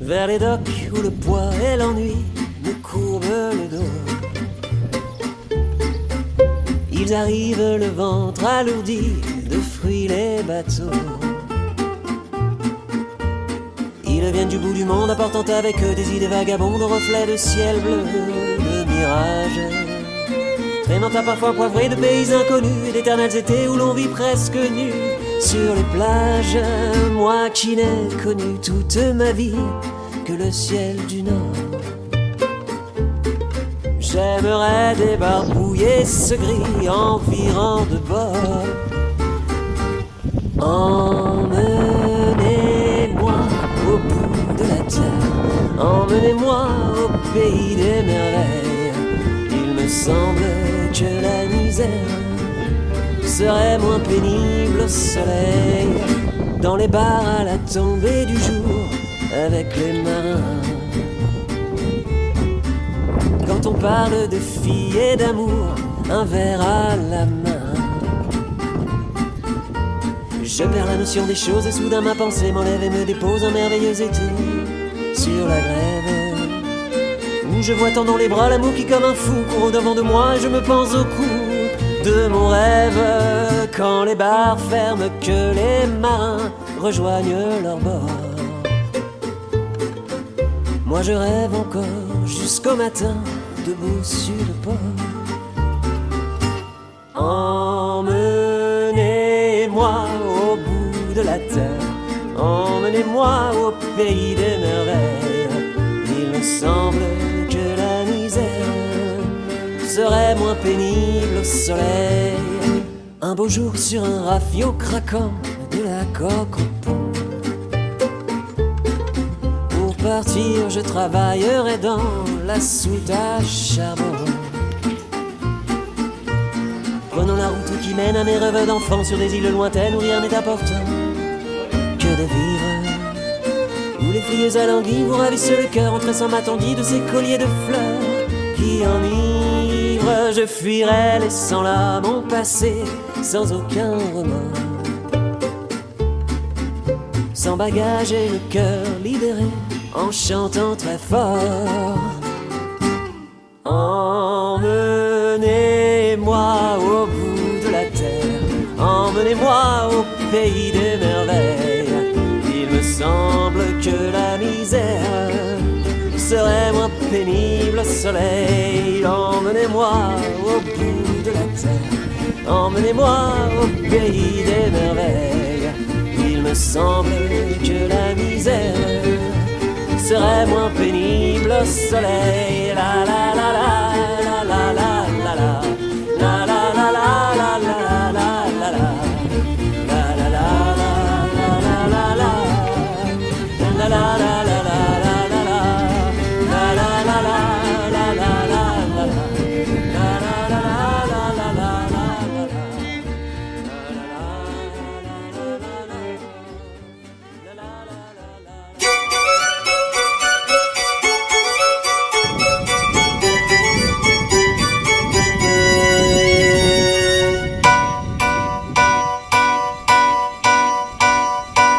vers les docks où le poids et l'ennui me courbent le dos. Ils arrivent le ventre alourdi de fruits les bateaux. Ils viennent du bout du monde apportant avec eux des idées vagabondes aux reflets de ciel bleu, de mirages. Traînant à parfois poivrés de pays inconnus, d'éternels étés où l'on vit presque nu sur les plages. Moi qui n'ai connu toute ma vie que le ciel du Nord. J'aimerais débarbouiller ce gris environ de bord. Emmenez-moi au bout de la terre, emmenez-moi au pays des merveilles. Il me semble que la misère serait moins pénible au soleil, dans les bars à la tombée du jour avec les marins. Quand on parle de filles et d'amour, un verre à la main. Je perds la notion des choses et soudain ma pensée m'enlève et me dépose un merveilleux été sur la grève, où je vois tendant les bras l'amour qui comme un fou court au-devant de moi et je me pense au cou de mon rêve. Quand les bars ferment, que les marins rejoignent leur bord. Moi je rêve encore jusqu'au matin, debout sur le port. Emmenez-moi au bout de la terre, emmenez-moi au pays des merveilles. Il me semble que la misère serait moins pénible au soleil. Un beau jour sur un rafio craquant de la coque au pont. Pour partir je travaillerai dans la soute à charbon. Prenons la route qui mène à mes rêves d'enfant sur des îles lointaines où rien n'est important que de vivre, où les filles alanguies vous ravissent le cœur en tressant ma tendie de ces colliers de fleurs qui enivrent. Je fuirai laissant là mon passé sans aucun remords, sans bagage et le cœur libéré, en chantant très fort. Emmenez-moi au bout de la terre, emmenez-moi au pays des merveilles. Il me semble que la misère serait moins pénible au soleil. Emmenez-moi au bout de la terre, emmenez-moi au pays des merveilles. Il me semble que la misère serait moins pénible au soleil. La la la la la la la la la la la la la la la la la la.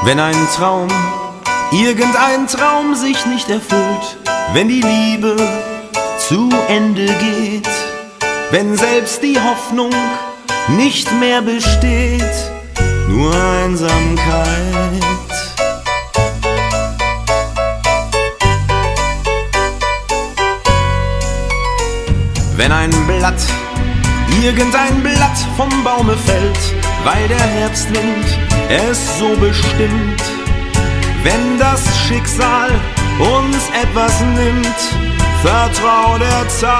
Wenn ein Traum, irgendein Traum sich nicht erfüllt, wenn die Liebe zu Ende geht, wenn selbst die Hoffnung nicht mehr besteht, nur Einsamkeit. Wenn ein Blatt, irgendein Blatt vom Baume fällt, weil der Herbstwind es so bestimmt, wenn das Schicksal uns etwas nimmt, vertrau der Zeit.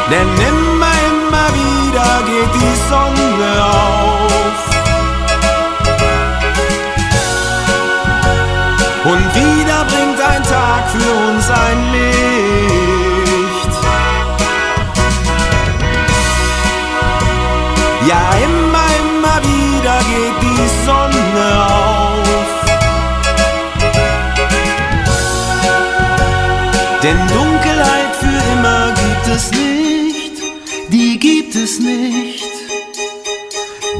Denn immer wieder geht die Sonne auf und wieder bringt ein Tag für uns ein Licht. Ja, immer wieder geht die Sonne auf. Denn Dunkelheit für immer gibt es nicht, die gibt es nicht,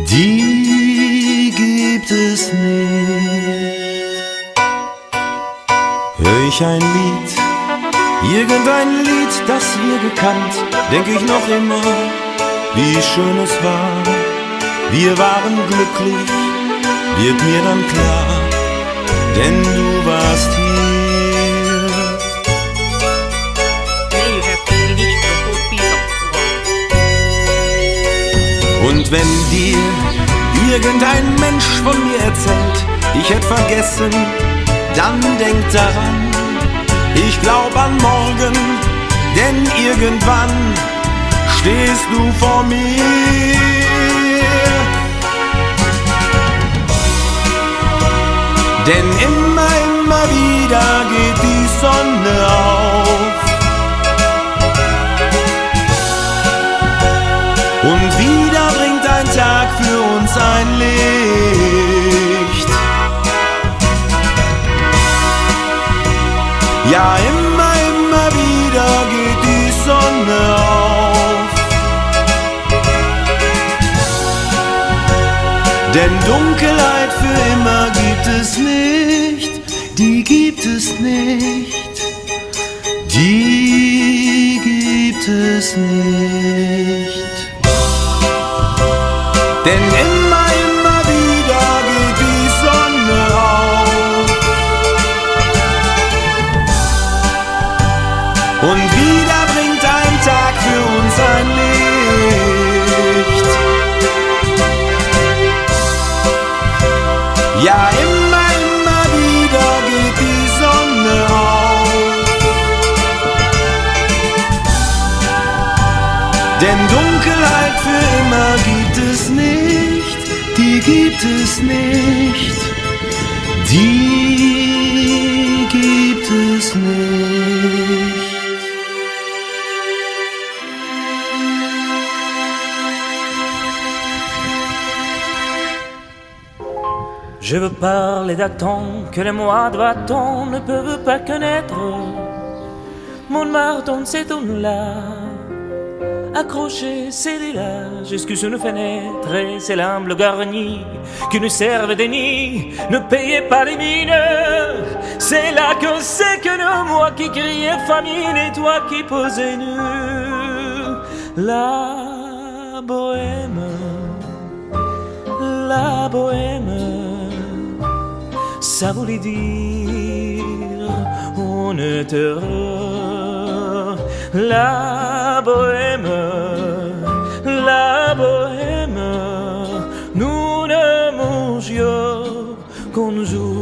die gibt ich ein Lied, irgendein Lied, das wir gekannt, denk ich noch immer, wie schön es war. Wir waren glücklich, wird mir dann klar, denn du warst hier. Here you have finished the whole piece of work. Und wenn dir irgendein Mensch von mir erzählt, ich hätte vergessen, dann denk daran, ich glaub an morgen, denn irgendwann stehst du vor mir. Denn immer wieder geht die Sonne auf. Und wieder bringt ein Tag für uns ein Licht. Ja, immer wieder geht die Sonne auf. Denn Dunkelheit für immer gibt es nicht, die gibt es nicht, die gibt es nicht. Denn immer wieder geht die Sonne auf. Und wieder bringt ein Tag für uns ein Licht. Ja, immer wieder geht die Sonne auf. Denn Dunkelheit für immer gibt es nicht, die gibt es nicht, die gibt es nicht. Je veux parler d'attendre que les mois de bâton ne peuvent pas connaître. Montmartre, on s'est là, accroché ces lilas jusque sous nos fenêtres. Et ces lampes garnies qui nous servent de nid, ne payez pas les mines. C'est là que c'est que nous, moi qui criais famine et toi qui posais nu. La bohème, la bohème, ça voulait dire on est heureux. La bohème, nous ne mangions qu'on joue